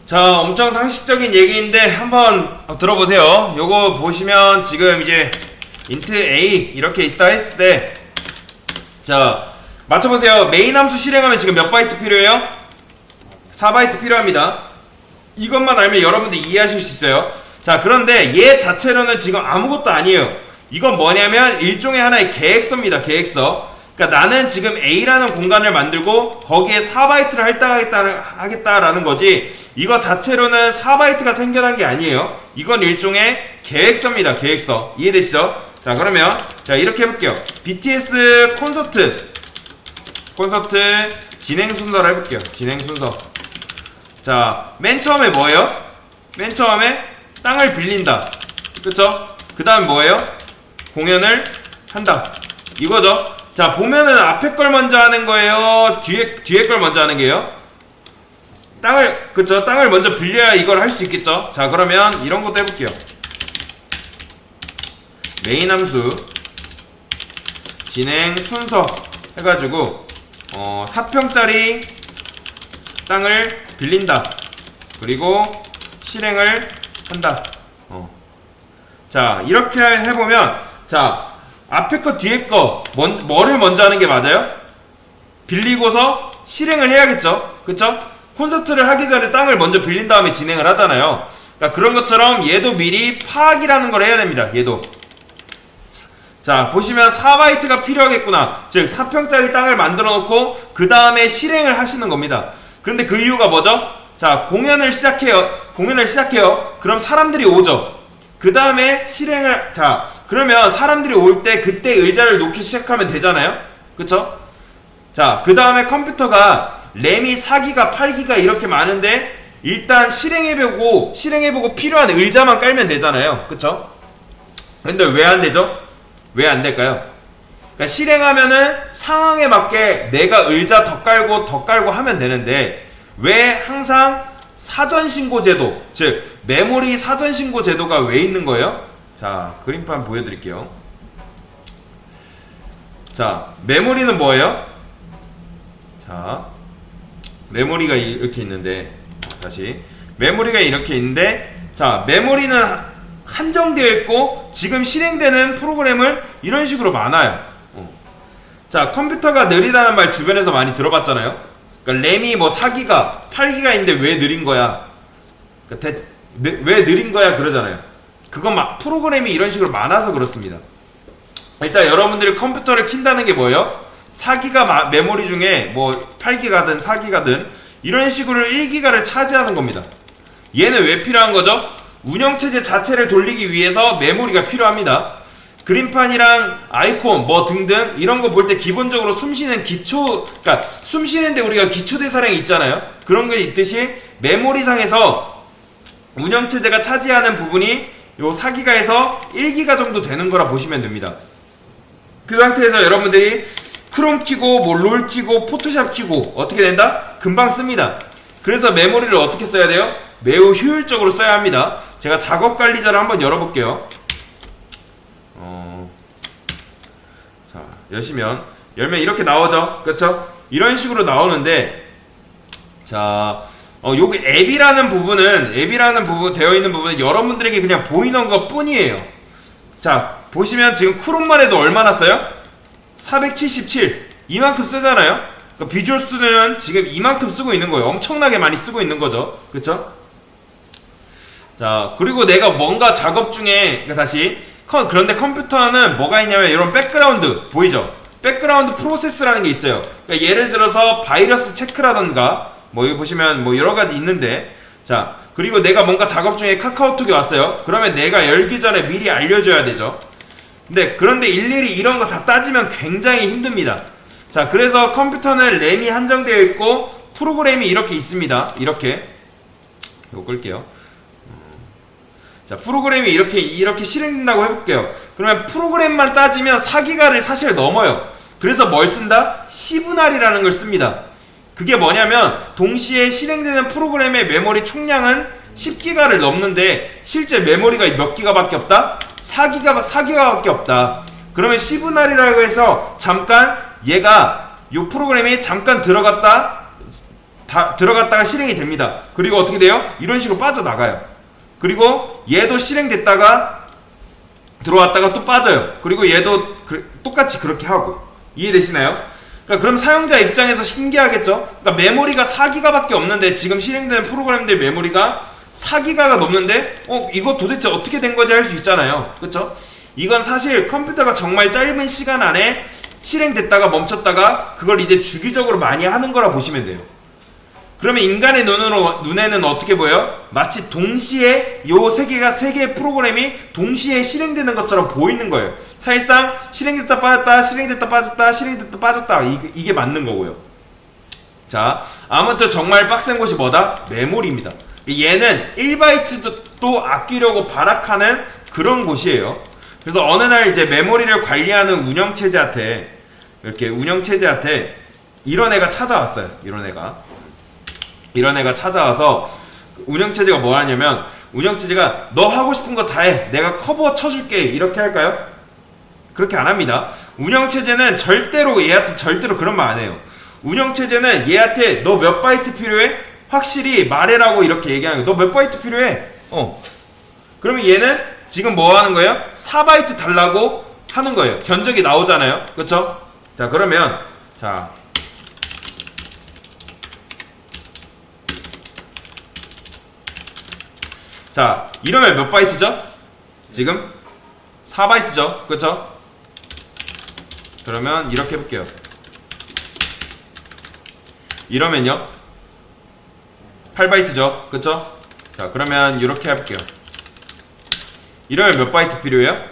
자, 엄청 상식적인 얘기인데 한번 들어보세요. 요거 보시면 지금 이제 int a 이렇게 있다 했을 때, 자, 맞춰보세요. 메인 함수 실행하면 지금 몇 바이트 필요해요? 4바이트 필요합니다. 이것만 알면 여러분들 이해하실 수 있어요. 자, 그런데 얘 자체로는 지금 아무것도 아니에요. 이건 뭐냐면 일종의 하나의 계획서입니다. 계획서. 그러니까 나는 지금 A라는 공간을 만들고 거기에 4바이트를 할당하겠다라는 거지, 이거 자체로는 4바이트가 생겨난 게 아니에요. 이건 일종의 계획서입니다. 계획서. 이해되시죠? 자, 그러면 자, 이렇게 해볼게요. BTS 콘서트 진행 순서를 해볼게요. 진행 순서. 자, 맨 처음에 뭐예요? 맨 처음에 땅을 빌린다. 그쵸? 그 다음 뭐예요? 공연을 한다. 이거죠? 자, 보면은 앞에 걸 먼저 하는 거예요? 뒤에 걸 먼저 하는 게요? 그쵸? 땅을 먼저 빌려야 이걸 할 수 있겠죠? 자, 그러면 이런 것도 해볼게요. 메인 함수 진행 순서 해가지고 4평짜리 땅을 빌린다. 그리고 실행을 한다. 자, 이렇게 해보면, 자, 앞에 거 뒤에 거 뭐를 먼저 하는 게 맞아요? 빌리고서 실행을 해야겠죠? 그쵸? 콘서트를 하기 전에 땅을 먼저 빌린 다음에 진행을 하잖아요. 그러니까 그런 것처럼 얘도 미리 파악이라는 걸 해야 됩니다. 얘도. 자, 보시면 4바이트가 필요하겠구나. 즉 4평짜리 땅을 만들어 놓고 그 다음에 실행을 하시는 겁니다. 그런데 그 이유가 뭐죠? 자, 공연을 시작해요. 그럼 사람들이 오죠. 그 다음에 실행을, 자, 그러면 사람들이 올 때 그때 의자를 놓기 시작하면 되잖아요. 그쵸? 자, 그 다음에 컴퓨터가 램이 4기가 8기가 이렇게 많은데 일단 실행해보고 필요한 의자만 깔면 되잖아요. 그쵸? 근데 왜 안 되죠? 왜 안 될까요? 그러니까 실행하면은 상황에 맞게 내가 의자 더 깔고 하면 되는데, 왜 항상 사전신고 제도, 즉 메모리 사전신고 제도가 왜 있는 거예요? 자, 그림판 보여드릴게요. 자, 메모리는 뭐예요? 자, 메모리가 이렇게 있는데, 다시 메모리가 이렇게 있는데, 자, 메모리는 한정되어 있고 지금 실행되는 프로그램을 이런 식으로 많아요. 자, 컴퓨터가 느리다는 말 주변에서 많이 들어봤잖아요. 그러니까 램이 뭐 4기가 8기가 있는데 왜 느린 거야? 그러니까 왜 느린 거야 그러잖아요. 그건 막 프로그램이 이런 식으로 많아서 그렇습니다. 일단 여러분들이 컴퓨터를 킨다는 게 뭐예요? 4기가 메모리 중에 뭐 8기가든 4기가든 이런 식으로 1기가를 차지하는 겁니다. 얘는 왜 필요한 거죠? 운영체제 자체를 돌리기 위해서 메모리가 필요합니다. 그림판이랑 아이콘 뭐 등등 이런 거 볼 때 기본적으로 숨쉬는 그러니까 숨쉬는데 우리가 기초대사량이 있잖아요. 그런 게 있듯이 메모리상에서 운영체제가 차지하는 부분이 요 4기가에서 1기가 정도 되는 거라 보시면 됩니다. 그 상태에서 여러분들이 크롬 키고 뭐 롤 키고 포토샵 키고 어떻게 된다? 금방 씁니다. 그래서 메모리를 어떻게 써야 돼요? 매우 효율적으로 써야 합니다. 제가 작업 관리자를 한번 열어볼게요. 자, 열면 이렇게 나오죠. 그렇죠? 이런 식으로 나오는데, 자, 여기 앱이라는 부분 되어 있는 부분은 여러분들에게 그냥 보이는 것 뿐이에요. 자, 보시면 지금 크롬만 해도 얼마나 써요? 477 이만큼 쓰잖아요. 그러니까 비주얼 스튜디오는 지금 이만큼 쓰고 있는 거예요. 엄청나게 많이 쓰고 있는 거죠. 그쵸? 자, 그리고 내가 뭔가 작업 중에, 그러니까 다시 그런데 컴퓨터는 뭐가 있냐면 이런 백그라운드 보이죠? 백그라운드 프로세스라는 게 있어요. 그러니까 예를 들어서 바이러스 체크라던가 뭐 여기 보시면 뭐 여러가지 있는데, 자, 그리고 내가 뭔가 작업 중에 카카오톡이 왔어요. 그러면 내가 열기 전에 미리 알려줘야 되죠. 그런데 일일이 이런 거 다 따지면 굉장히 힘듭니다. 자, 그래서 컴퓨터는 램이 한정되어 있고 프로그램이 이렇게 있습니다. 이렇게 이거 끌게요. 자, 프로그램이 이렇게 실행된다고 해볼게요. 그러면 프로그램만 따지면 4기가를 사실 넘어요. 그래서 뭘 쓴다? 시분할이라는 걸 씁니다. 그게 뭐냐면 동시에 실행되는 프로그램의 메모리 총량은 10기가를 넘는데 실제 메모리가 몇 기가밖에 없다? 4기가밖에 없다. 그러면 시분할이라고 해서 잠깐 얘가 요 프로그램이 잠깐 들어갔다 다 들어갔다가 실행이 됩니다. 그리고 어떻게 돼요? 이런 식으로 빠져나가요. 그리고 얘도 실행됐다가 들어왔다가 또 빠져요. 그리고 얘도 똑같이 그렇게 하고. 이해되시나요? 그러니까 그럼 사용자 입장에서 신기하겠죠? 그러니까 메모리가 4기가밖에 없는데 지금 실행되는 프로그램들 메모리가 4기가가 넘는데 이거 도대체 어떻게 된 거지 할 수 있잖아요. 그쵸? 이건 사실 컴퓨터가 정말 짧은 시간 안에 실행됐다가 멈췄다가 그걸 이제 주기적으로 많이 하는 거라 보시면 돼요. 그러면 인간의 눈에는 어떻게 보여요? 마치 동시에 요 세 개의 프로그램이 동시에 실행되는 것처럼 보이는 거예요. 사실상 실행됐다 빠졌다, 실행됐다 빠졌다, 실행됐다 빠졌다, 이게 맞는 거고요. 자, 아무튼 정말 빡센 곳이 뭐다? 메모리입니다. 얘는 1바이트도 아끼려고 발악하는 그런 곳이에요. 그래서 어느 날 이제 메모리를 관리하는 운영체제한테 이런 애가 찾아왔어요. 이런 애가 찾아와서 운영체제가 뭐 하냐면, 운영체제가 너 하고 싶은 거 다 해, 내가 커버 쳐줄게, 이렇게 할까요? 그렇게 안 합니다. 운영체제는 얘한테 절대로 그런 말 안 해요. 운영체제는 얘한테 너 몇 바이트 필요해? 확실히 말해라고 이렇게 얘기하는 거예요. 너 몇 바이트 필요해? 그러면 얘는 지금 뭐 하는 거예요? 4바이트 달라고 하는 거예요. 견적이 나오잖아요. 그쵸? 자, 그러면 자, 이러면 몇 바이트죠? 지금 4바이트죠? 그쵸? 그러면 이렇게 해볼게요. 이러면요 8바이트죠? 그쵸? 자, 그러면 이렇게 해볼게요. 이러면 몇 바이트 필요해요?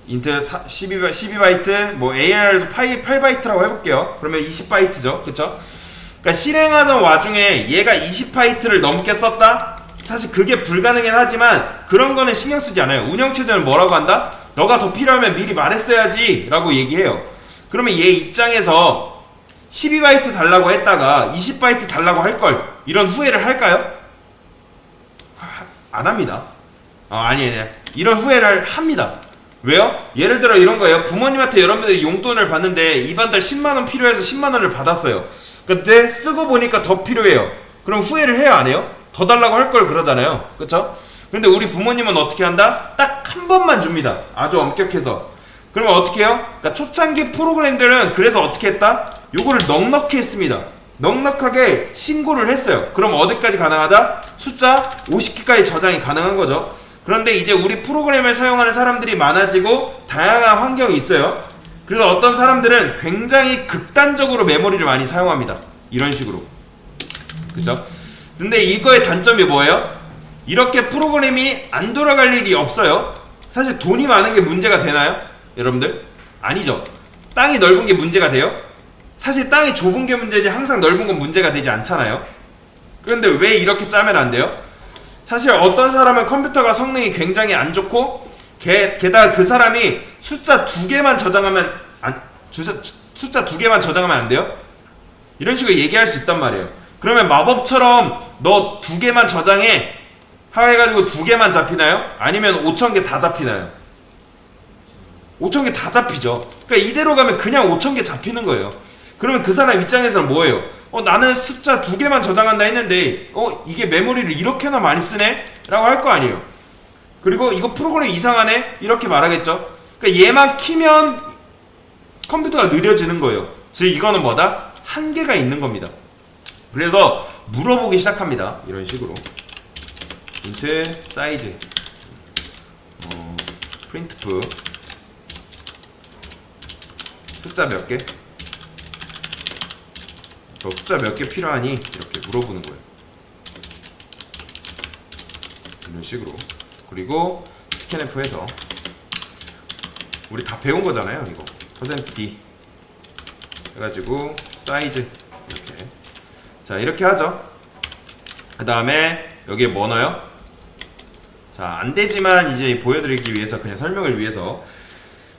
인트 12바이트, 뭐 AR도 8바이트라고 해볼게요. 그러면 20바이트죠? 그쵸? 그러니까 실행하던 와중에 얘가 20바이트를 넘게 썼다? 사실 그게 불가능은 하지만 그런 거는 신경 쓰지 않아요. 운영체제는 뭐라고 한다? 너가 더 필요하면 미리 말했어야지 라고 얘기해요. 그러면 얘 입장에서 12바이트 달라고 했다가 20바이트 달라고 할 걸, 이런 후회를 할까요? 안 합니다. 아니 이런 후회를 합니다. 왜요? 예를 들어 이런 거예요. 부모님한테 여러분들이 용돈을 받는데 이번 달 10만원 필요해서 10만원을 받았어요. 근데 쓰고 보니까 더 필요해요. 그럼 후회를 해요, 안 해요? 더 달라고 할 걸 그러잖아요. 그쵸? 근데 우리 부모님은 어떻게 한다? 딱 한 번만 줍니다. 아주 엄격해서. 그러면 어떻게 해요? 그러니까 초창기 프로그램들은 그래서 어떻게 했다? 요거를 넉넉히 했습니다. 넉넉하게 신고를 했어요. 그럼 어디까지 가능하다? 숫자 50개까지 저장이 가능한 거죠. 그런데 이제 우리 프로그램을 사용하는 사람들이 많아지고 다양한 환경이 있어요. 그래서 어떤 사람들은 굉장히 극단적으로 메모리를 많이 사용합니다. 이런 식으로. 그쵸? 근데 이거의 단점이 뭐예요? 이렇게 프로그램이 안 돌아갈 일이 없어요. 사실 돈이 많은 게 문제가 되나요? 여러분들? 아니죠. 땅이 넓은 게 문제가 돼요? 사실 땅이 좁은 게 문제지 항상 넓은 건 문제가 되지 않잖아요. 그런데 왜 이렇게 짜면 안 돼요? 사실 어떤 사람은 컴퓨터가 성능이 굉장히 안 좋고 게다가 그 사람이 숫자 2개만 저장하면 안 돼요? 이런 식으로 얘기할 수 있단 말이에요. 그러면 마법처럼 너 2개만 저장해 해가지고 2개만 잡히나요? 아니면 5,000개 다 잡히나요? 5,000개 다 잡히죠. 그러니까 이대로 가면 그냥 5,000개 잡히는 거예요. 그러면 그 사람 입장에서는 뭐예요? 나는 숫자 2개만 저장한다 했는데 이게 메모리를 이렇게나 많이 쓰네? 라고 할 거 아니에요. 그리고 이거 프로그램 이상하네? 이렇게 말하겠죠. 그러니까 얘만 키면 컴퓨터가 느려지는 거예요. 즉 이거는 뭐다? 한계가 있는 겁니다. 그래서 물어보기 시작합니다. 이런 식으로 인트 사이즈 프린트프 숫자 몇 개? 너 숫자 몇 개 필요하니? 이렇게 물어보는 거예요. 이런 식으로. 그리고 스캔F해서 우리 다 배운 거잖아요. 이거 %D 해가지고 사이즈 이렇게. 자, 이렇게 하죠. 그 다음에 여기에 뭐 넣어요? 자, 안되지만 이제 보여드리기 위해서, 그냥 설명을 위해서,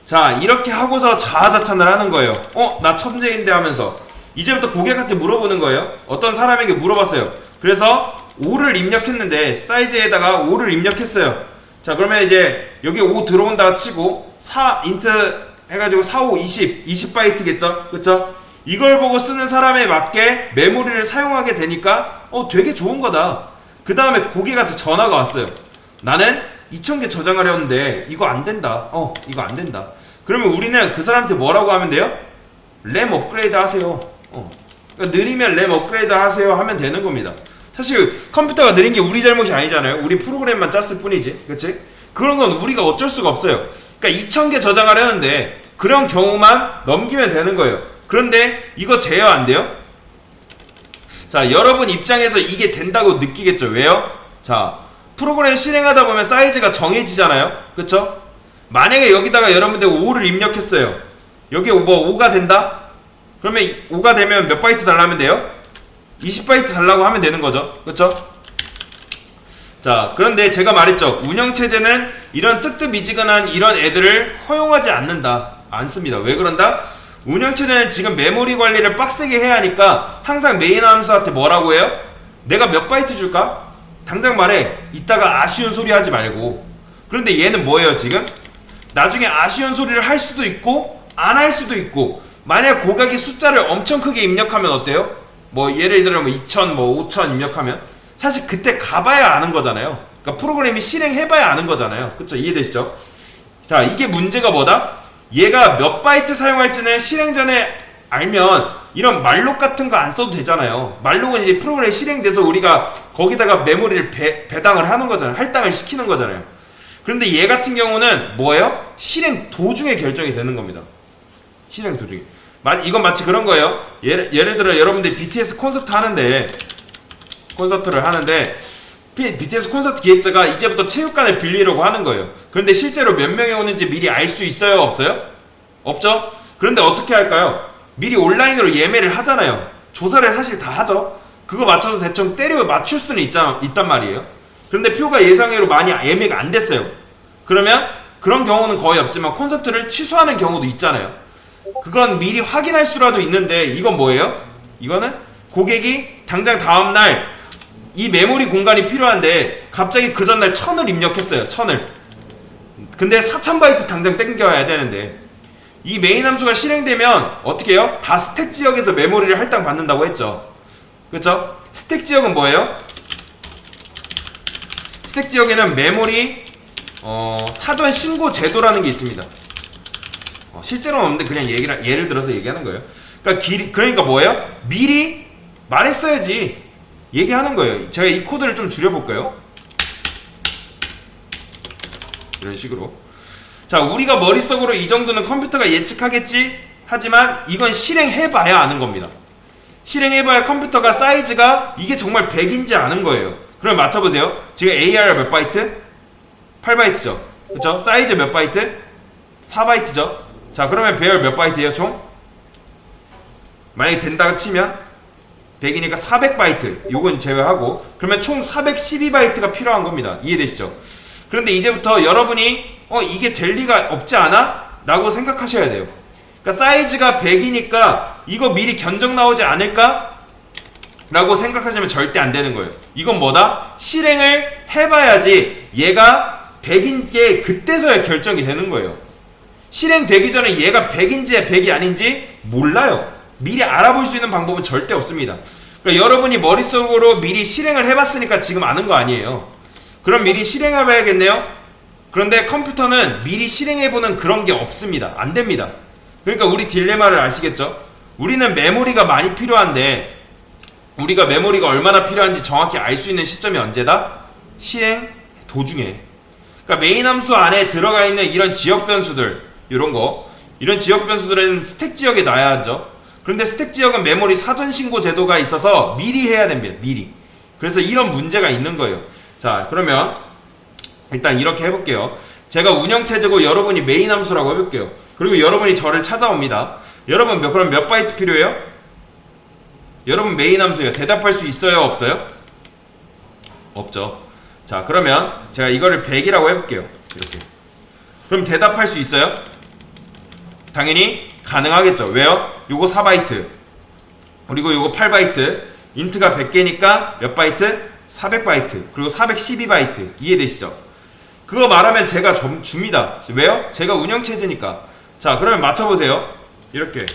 자, 이렇게 하고서 자아자찬을 하는 거예요. 나 천재인데 하면서 이제부터 고객한테 물어보는 거예요. 어떤 사람에게 물어봤어요. 그래서 5를 입력했는데 사이즈에다가 5를 입력했어요. 자, 그러면 이제 여기 5 들어온다 치고 4 인트 해가지고 4, 5, 20 20바이트겠죠? 그쵸? 이걸 보고 쓰는 사람에 맞게 메모리를 사용하게 되니까 되게 좋은 거다. 그 다음에 고객한테 전화가 왔어요. 나는 2000개 저장하려는데 이거 안 된다. 이거 안 된다. 그러면 우리는 그 사람한테 뭐라고 하면 돼요? 램 업그레이드 하세요. 그러니까 느리면 램 업그레이드 하세요 하면 되는 겁니다. 사실 컴퓨터가 느린 게 우리 잘못이 아니잖아요. 우리 프로그램만 짰을 뿐이지. 그치? 그런 건 우리가 어쩔 수가 없어요. 그러니까 2000개 저장하려는데 그런 경우만 넘기면 되는 거예요. 그런데 이거 돼요 안 돼요? 자, 여러분 입장에서 이게 된다고 느끼겠죠. 왜요? 자, 프로그램 실행하다 보면 사이즈가 정해지잖아요. 그쵸? 만약에 여기다가 여러분들 5를 입력했어요. 여기 뭐 5가 된다? 그러면 5가 되면 몇 바이트 달라면 돼요? 20바이트 달라고 하면 되는 거죠. 그쵸? 자, 그런데 제가 말했죠. 운영체제는 이런 뜨뜻미지근한 이런 애들을 허용하지 않는다. 않습니다. 왜 그런다? 운영체제는 지금 메모리 관리를 빡세게 해야 하니까 항상 메인 함수한테 뭐라고 해요? 내가 몇 바이트 줄까? 당장 말해. 이따가 아쉬운 소리 하지 말고. 그런데 얘는 뭐예요 지금? 나중에 아쉬운 소리를 할 수도 있고 안 할 수도 있고, 만약 고객이 숫자를 엄청 크게 입력하면 어때요? 뭐 예를 들어 뭐 2000, 뭐 5000 입력하면 사실 그때 가봐야 아는 거잖아요. 그러니까 프로그램이 실행해봐야 아는 거잖아요. 그쵸? 이해되시죠? 자, 이게 문제가 뭐다? 얘가 몇 바이트 사용할지는 실행 전에 알면 이런 말록 같은 거 안 써도 되잖아요. 말록은 이제 프로그램이 실행돼서 우리가 거기다가 메모리를 배당을 하는 거잖아요. 할당을 시키는 거잖아요. 그런데 얘 같은 경우는 뭐예요? 실행 도중에 결정이 되는 겁니다. 실행 도중에. 이건 마치 그런 거예요. 예를 들어 여러분들이 BTS 콘서트를 하는데 BTS 콘서트 기획자가 이제부터 체육관을 빌리려고 하는 거예요. 그런데 실제로 몇 명이 오는지 미리 알 수 있어요? 없어요? 없죠? 그런데 어떻게 할까요? 미리 온라인으로 예매를 하잖아요. 조사를 사실 다 하죠. 그거 맞춰서 대충 때려 맞출 수는 있단 말이에요. 그런데 표가 예상외로 많이 예매가 안 됐어요. 그러면 그런 경우는 거의 없지만 콘서트를 취소하는 경우도 있잖아요. 그건 미리 확인할 수라도 있는데 이건 뭐예요? 이거는 고객이 당장 다음날 이 메모리 공간이 필요한데 갑자기 그 전날 1000을 입력했어요. 1000을. 근데 4000바이트 당장 땡겨야 되는데 이 메인 함수가 실행되면 어떻게 해요? 다 스택 지역에서 메모리를 할당 받는다고 했죠. 그렇죠? 스택 지역은 뭐예요? 스택 지역에는 메모리 사전 신고 제도라는 게 있습니다. 실제로는 없는데 그냥 예를 들어서 얘기하는 거예요. 그러니까 뭐예요? 미리 말했어야지 얘기하는 거예요. 제가 이 코드를 좀 줄여볼까요? 이런 식으로. 자, 우리가 머릿속으로 이 정도는 컴퓨터가 예측하겠지? 하지만 이건 실행해봐야 아는 겁니다. 실행해봐야 컴퓨터가 사이즈가 이게 정말 100인지 아는 거예요. 그럼 맞춰보세요. 지금 AR 몇 바이트? 8바이트죠. 그쵸? 사이즈 몇 바이트? 4바이트죠. 자, 그러면 배열 몇 바이트예요 총? 만약에 된다고 치면 100이니까 400바이트 요건 제외하고 그러면 총 412바이트가 필요한 겁니다. 이해되시죠? 그런데 이제부터 여러분이 이게 될 리가 없지 않아? 라고 생각하셔야 돼요. 그러니까 사이즈가 100이니까 이거 미리 견적 나오지 않을까? 라고 생각하시면 절대 안 되는 거예요. 이건 뭐다? 실행을 해봐야지 얘가 100인 게 그때서야 결정이 되는 거예요. 실행되기 전에 얘가 100인지 100이 아닌지 몰라요. 미리 알아볼 수 있는 방법은 절대 없습니다. 그러니까 여러분이 머릿속으로 미리 실행을 해봤으니까 지금 아는 거 아니에요. 그럼 미리 실행해봐야겠네요. 그런데 컴퓨터는 미리 실행해보는 그런 게 없습니다. 안 됩니다. 그러니까 우리 딜레마를 아시겠죠? 우리는 메모리가 많이 필요한데 우리가 메모리가 얼마나 필요한지 정확히 알 수 있는 시점이 언제다? 실행 도중에. 그러니까 메인 함수 안에 들어가 있는 이런 지역 변수들, 이런 지역 변수들은 스택 지역에 놔야죠. 그런데 스택 지역은 메모리 사전 신고 제도가 있어서 미리 해야 됩니다. 미리. 그래서 이런 문제가 있는 거예요. 자, 그러면 일단 이렇게 해볼게요. 제가 운영체제고 여러분이 메인 함수라고 해볼게요. 그리고 여러분이 저를 찾아옵니다. 여러분 그럼 몇 바이트 필요해요? 여러분 메인 함수예요. 대답할 수 있어요? 없어요? 없죠. 자, 그러면 제가 이거를 100이라고 해볼게요. 이렇게. 그럼 대답할 수 있어요? 당연히 가능하겠죠. 왜요? 요거 4바이트 그리고 요거 8바이트 인트가 100개니까 몇 바이트? 400바이트 그리고 412바이트 이해되시죠? 그거 말하면 제가 줍니다. 왜요? 제가 운영체제니까. 자, 그러면 맞춰보세요. 이렇게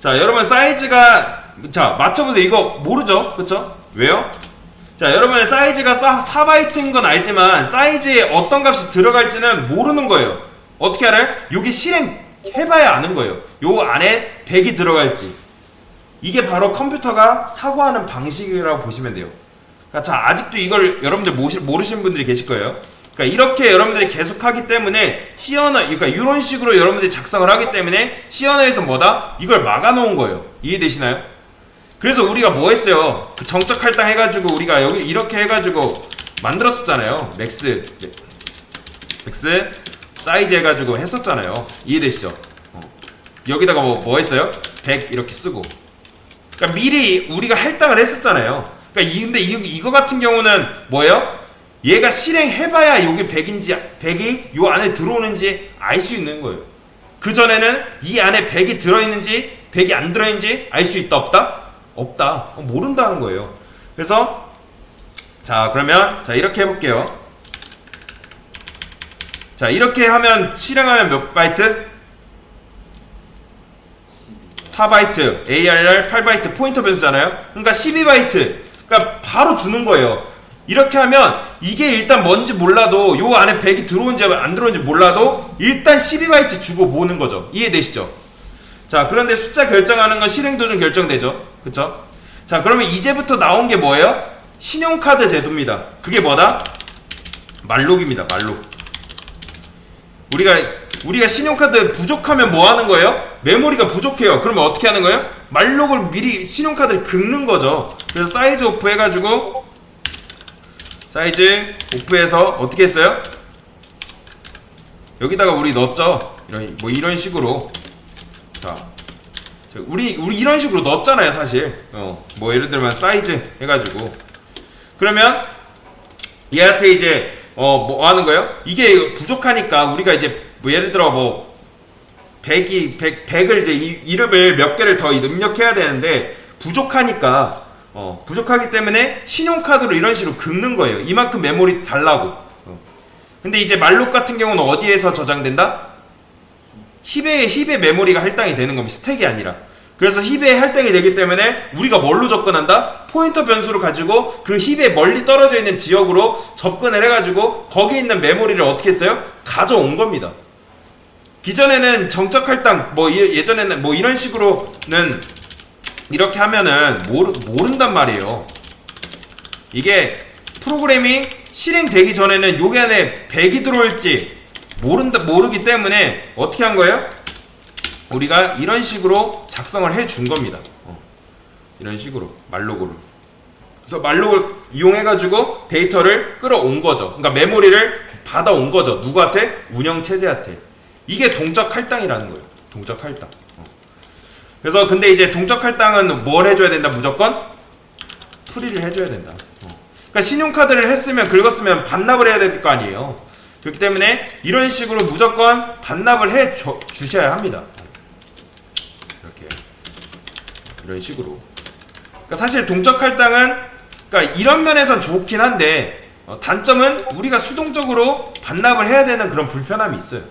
자, 여러분 사이즈가 자 맞춰보세요. 이거 모르죠, 그쵸? 왜요? 자, 여러분 사이즈가 4바이트인 건 알지만 사이즈에 어떤 값이 들어갈지는 모르는 거예요. 어떻게 알아요? 요게 실행해봐야 아는 거예요. 요 안에 100이 들어갈지. 이게 바로 컴퓨터가 사고하는 방식이라고 보시면 돼요. 그러니까 자, 아직도 이걸 여러분들 모르시는 분들이 계실 거예요. 그러니까 이렇게 여러분들이 계속 하기 때문에 C언어, 그러니까 이런 식으로 여러분들이 작성을 하기 때문에 C언어에서 뭐다? 이걸 막아놓은 거예요. 이해되시나요? 그래서 우리가 뭐 했어요? 그 정적 할당 해가지고 우리가 여기 이렇게 해가지고 만들었었잖아요. 맥스 사이즈 해가지고 했었잖아요. 이해되시죠? 여기다가 뭐 했어요? 100 이렇게 쓰고. 그러니까 미리 우리가 할당을 했었잖아요. 그러니까 근데 이거 같은 경우는 뭐예요? 얘가 실행해봐야 요게 100이 요 안에 들어오는지 알 수 있는 거예요. 그 전에는 이 안에 100이 들어있는지 100이 안 들어있는지 알 수 있다 없다? 없다. 모른다는 거예요. 그래서 자, 그러면 자 이렇게 해볼게요. 자, 이렇게 하면 실행하면 몇 바이트? 4바이트, ARR 8바이트 포인터 변수잖아요. 그러니까 12바이트. 그러니까 바로 주는 거예요. 이렇게 하면 이게 일단 뭔지 몰라도 요 안에 100이 들어온지 안 들어온지 몰라도 일단 12바이트 주고 보는 거죠. 이해되시죠? 자, 그런데 숫자 결정하는 건 실행 도중 결정되죠. 그쵸? 자, 그러면 이제부터 나온 게 뭐예요? 신용카드 제도입니다. 그게 뭐다? 말록입니다. 말록. 우리가 신용카드 부족하면 뭐 하는 거예요? 메모리가 부족해요. 그러면 어떻게 하는 거예요? 말록을 미리 신용카드를 긁는 거죠. 그래서 사이즈 오프 해가지고 사이즈 오프해서 어떻게 했어요? 여기다가 우리 넣었죠. 이런 식으로. 자, 우리 이런 식으로 넣었잖아요, 사실. 뭐 예를 들면 사이즈 해가지고. 그러면 얘한테 이제 뭐 하는 거예요? 이게 부족하니까 우리가 이제 뭐 예를 들어 뭐 100을 이제 이름을 몇 개를 더 입력해야 되는데 부족하니까 부족하기 때문에 신용카드로 이런 식으로 긁는 거예요. 이만큼 메모리 달라고. 근데 이제 말록 같은 경우는 어디에서 저장된다? 힙의 메모리가 할당이 되는 겁니다. 스택이 아니라. 그래서 힙에 할당이 되기 때문에 우리가 뭘로 접근한다? 포인터 변수를 가지고 그 힙에 멀리 떨어져 있는 지역으로 접근을 해가지고 거기 있는 메모리를 어떻게 했어요? 가져온 겁니다. 기존에는 정적 할당 예전에는 뭐 이런 식으로는 이렇게 하면은 모른단 말이에요. 이게 프로그램이 실행되기 전에는 요게 안에 100이 들어올지 모르기 때문에 어떻게 한 거예요? 우리가 이런 식으로 작성을 해 준 겁니다. 이런 식으로 말록으로. 그래서 말록을 이용해가지고 데이터를 끌어온 거죠. 그러니까 메모리를 받아온 거죠. 누구한테? 운영체제한테. 이게 동적 할당이라는 거예요. 동적 할당. 그래서 근데 이제 동적 할당은 뭘 해줘야 된다? 무조건 프리를 해줘야 된다. 그러니까 신용카드를 했으면 긁었으면 반납을 해야 될 거 아니에요. 그렇기 때문에 이런 식으로 무조건 반납을 해 주셔야 합니다. 이렇게 이런 식으로. 그러니까 사실 동적 할당은 그러니까 이런 면에선 좋긴 한데 단점은 우리가 수동적으로 반납을 해야 되는 그런 불편함이 있어요.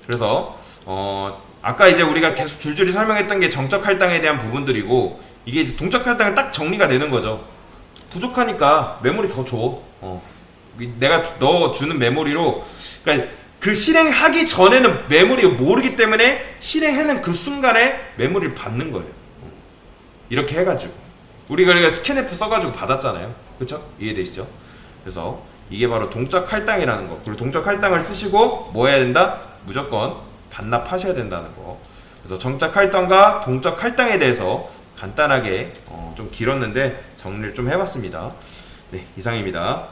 그래서 아까 이제 우리가 계속 줄줄이 설명했던 게 정적 할당에 대한 부분들이고 이게 이제 동적 할당은 딱 정리가 되는 거죠. 부족하니까 메모리 더 줘. 내가 너 주는 메모리로 그러니까 그 실행하기 전에는 메모리가 모르기 때문에 실행하는 그 순간에 메모리를 받는 거예요. 이렇게 해가지고 우리가 스캔F 써가지고 받았잖아요. 그렇죠? 이해되시죠? 그래서 이게 바로 동적 할당이라는 거. 그리고 동적 할당을 쓰시고 뭐 해야 된다? 무조건 반납하셔야 된다는 거. 그래서 정적 할당과 동적 할당에 대해서 간단하게 좀 길었는데 정리를 좀 해봤습니다. 네, 이상입니다.